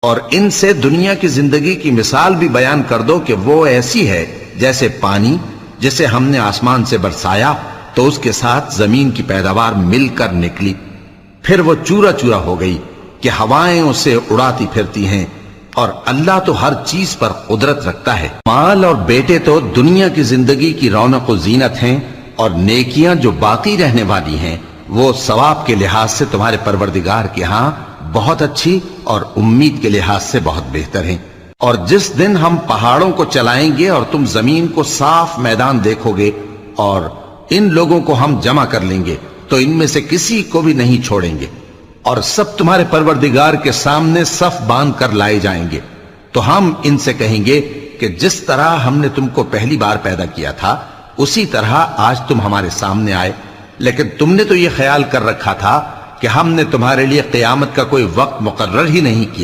और इनसे दुनिया की जिंदगी की मिसाल भी बयान कर दो कि वो ऐसी है जैसे पानी जिसे हमने आसमान से बरसाया तो उसके साथ जमीन की पैदावार मिलकर निकली, फिर वो चूरा चूरा हो गई कि हवाएं उसे उड़ाती फिरती हैं। और अल्लाह तो हर चीज पर कुदरत रखता है। माल और बेटे तो दुनिया की जिंदगी की रौनक व जीनत हैं, और नेकियां जो बाकी रहने वाली हैं वो सवाब के लिहाज से तुम्हारे परवरदिगार के यहां बहुत अच्छी और उम्मीद के लिहाज से बहुत बेहतर हैं। और जिस दिन हम पहाड़ों को चलाएंगे और तुम जमीन को साफ मैदान देखोगे और इन लोगों को हम जमा कर लेंगे तो इनमें से किसी को भी नहीं छोड़ेंगे, और सब तुम्हारे परवरदिगार के सामने सफ बांध कर लाए जाएंगे। तो हम इनसे कहेंगे कि जिस तरह हमने तुमको पहली बार पैदा किया था उसी तरह आज तुम हमारे सामने आए, लेकिन तुमने तो यह ख्याल कर रखा था कि हमने तुम्हारे लिए क़यामत का कोई वक्त मुकर्रर ही नहीं किया।